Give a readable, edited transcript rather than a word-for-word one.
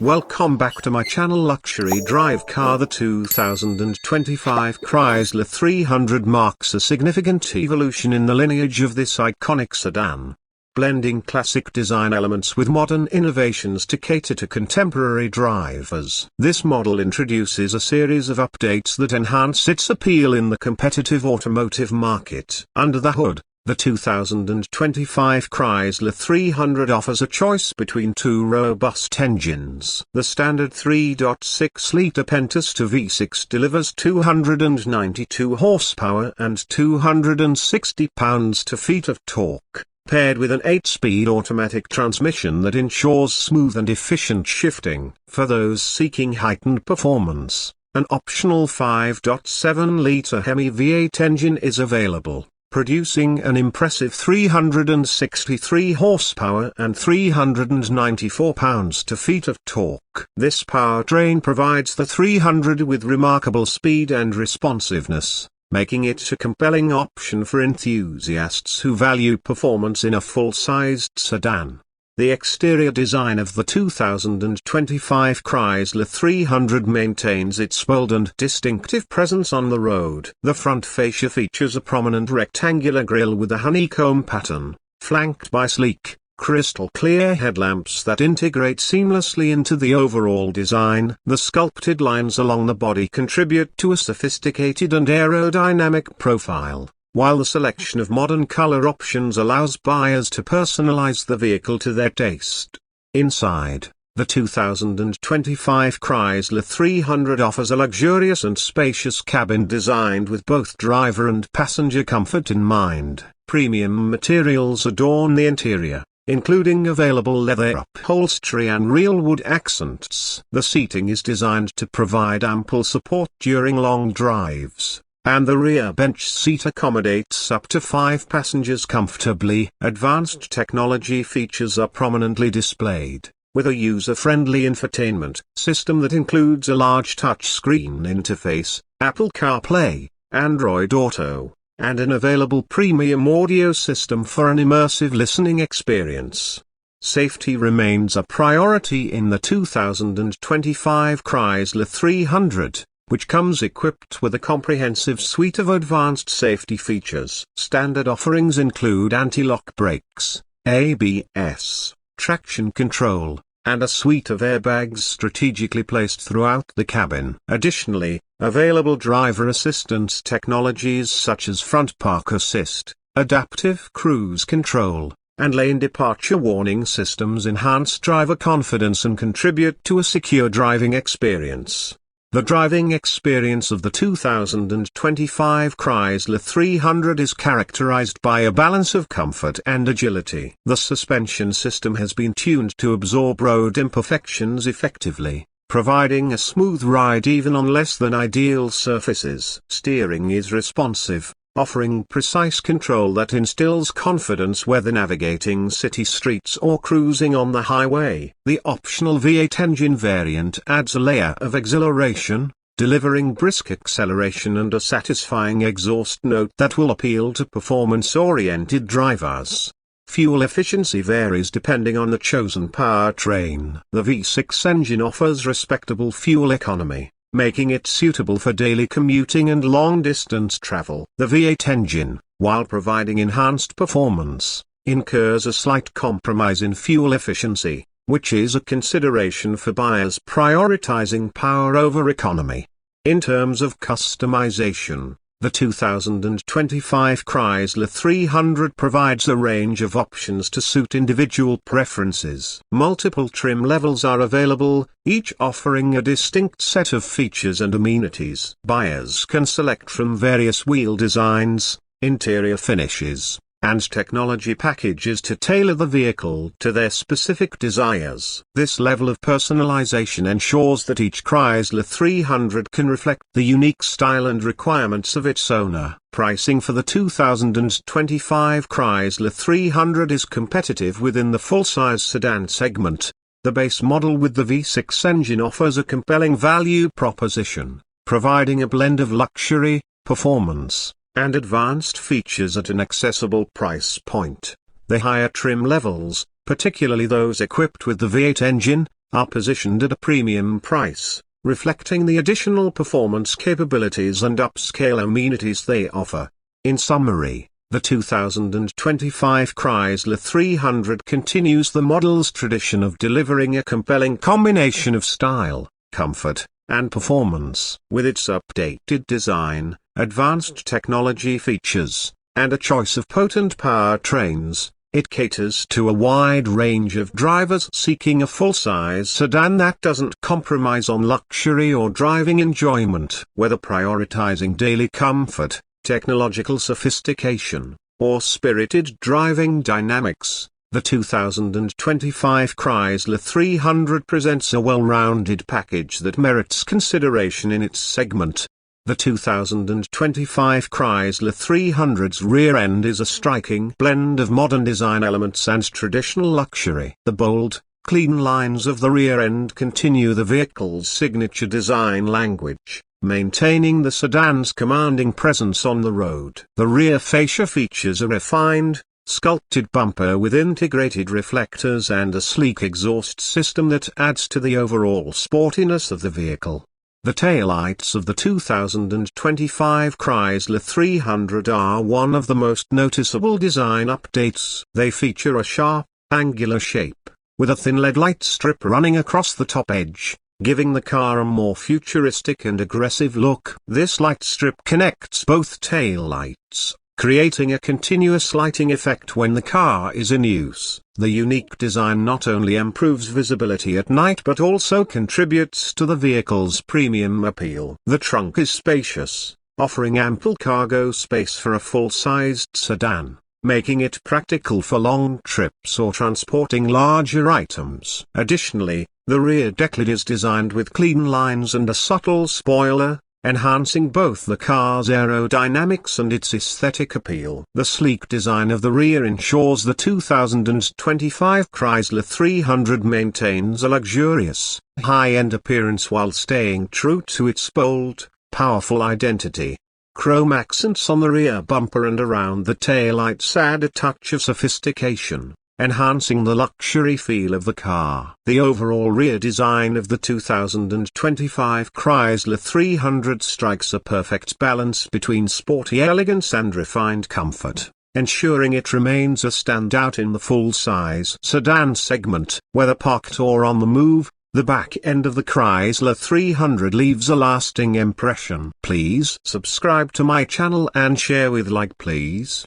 Welcome back to my channel. Luxury drive car. The 2025 Chrysler 300 marks a significant evolution in the lineage of this iconic sedan, blending classic design elements with modern innovations to cater to contemporary drivers. This model introduces a series of updates that enhance its appeal in the competitive automotive market. Under the hood, the 2025 Chrysler 300 offers a choice between two robust engines. The standard 3.6-litre Pentastar V6 delivers 292 horsepower and 260 pounds-feet of torque, paired with an 8-speed automatic transmission that ensures smooth and efficient shifting. For those seeking heightened performance, an optional 5.7-litre Hemi V8 engine is available, producing an impressive 363 horsepower and 394 pounds-feet of torque. This powertrain provides the 300 with remarkable speed and responsiveness, making it a compelling option for enthusiasts who value performance in a full-sized sedan. The exterior design of the 2025 Chrysler 300 maintains its bold and distinctive presence on the road. The front fascia features a prominent rectangular grille with a honeycomb pattern, flanked by sleek, crystal-clear headlamps that integrate seamlessly into the overall design. The sculpted lines along the body contribute to a sophisticated and aerodynamic profile, while the selection of modern color options allows buyers to personalize the vehicle to their taste. Inside, the 2025 Chrysler 300 offers a luxurious and spacious cabin designed with both driver and passenger comfort in mind. Premium materials adorn the interior, including available leather upholstery and real wood accents. The seating is designed to provide ample support during long drives, and the rear bench seat accommodates up to 5 passengers comfortably. Advanced technology features are prominently displayed, with a user-friendly infotainment system that includes a large touchscreen interface, Apple CarPlay, Android Auto, and an available premium audio system for an immersive listening experience. Safety remains a priority in the 2025 Chrysler 300. Which comes equipped with a comprehensive suite of advanced safety features. Standard offerings include anti-lock brakes, ABS, traction control, and a suite of airbags strategically placed throughout the cabin. Additionally, available driver assistance technologies such as front park assist, adaptive cruise control, and lane departure warning systems enhance driver confidence and contribute to a secure driving experience. The driving experience of the 2025 Chrysler 300 is characterized by a balance of comfort and agility. The suspension system has been tuned to absorb road imperfections effectively, providing a smooth ride even on less than ideal surfaces. Steering is responsive, offering precise control that instills confidence whether navigating city streets or cruising on the highway. The optional V8 engine variant adds a layer of exhilaration, delivering brisk acceleration and a satisfying exhaust note that will appeal to performance-oriented drivers. Fuel efficiency varies depending on the chosen powertrain. The V6 engine offers respectable fuel economy, making it suitable for daily commuting and long-distance travel. The V8 engine, while providing enhanced performance, incurs a slight compromise in fuel efficiency, which is a consideration for buyers prioritizing power over economy. In terms of customization, the 2025 Chrysler 300 provides a range of options to suit individual preferences. Multiple trim levels are available, each offering a distinct set of features and amenities. Buyers can select from various wheel designs, interior finishes, and technology packages to tailor the vehicle to their specific desires. This level of personalization ensures that each Chrysler 300 can reflect the unique style and requirements of its owner. Pricing for the 2025 Chrysler 300 is competitive within the full-size sedan segment. The base model with the V6 engine offers a compelling value proposition, providing a blend of luxury, performance, and advanced features at an accessible price point. The higher trim levels, particularly those equipped with the V8 engine, are positioned at a premium price, reflecting the additional performance capabilities and upscale amenities they offer. In summary, the 2025 Chrysler 300 continues the model's tradition of delivering a compelling combination of style, comfort, and performance. With its updated design, advanced technology features, and a choice of potent powertrains, it caters to a wide range of drivers seeking a full-size sedan that doesn't compromise on luxury or driving enjoyment. Whether prioritizing daily comfort, technological sophistication, or spirited driving dynamics, the 2025 Chrysler 300 presents a well-rounded package that merits consideration in its segment. The 2025 Chrysler 300's rear end is a striking blend of modern design elements and traditional luxury. The bold, clean lines of the rear end continue the vehicle's signature design language, maintaining the sedan's commanding presence on the road. The rear fascia features a refined, sculpted bumper with integrated reflectors and a sleek exhaust system that adds to the overall sportiness of the vehicle. The taillights of the 2025 Chrysler 300 are one of the most noticeable design updates. They feature a sharp, angular shape, with a thin LED light strip running across the top edge, giving the car a more futuristic and aggressive look. This light strip connects both taillights, creating a continuous lighting effect when the car is in use. The unique design not only improves visibility at night but also contributes to the vehicle's premium appeal. The trunk is spacious, offering ample cargo space for a full-sized sedan, making it practical for long trips or transporting larger items. Additionally, the rear deck lid is designed with clean lines and a subtle spoiler, enhancing both the car's aerodynamics and its aesthetic appeal. The sleek design of the rear ensures the 2025 Chrysler 300 maintains a luxurious, high-end appearance while staying true to its bold, powerful identity. Chrome accents on the rear bumper and around the taillights add a touch of sophistication, enhancing the luxury feel of the car. The overall rear design of the 2025 Chrysler 300 strikes a perfect balance between sporty elegance and refined comfort, ensuring it remains a standout in the full-size sedan segment. Whether parked or on the move, the back end of the Chrysler 300 leaves a lasting impression. Please subscribe to my channel and share with like please.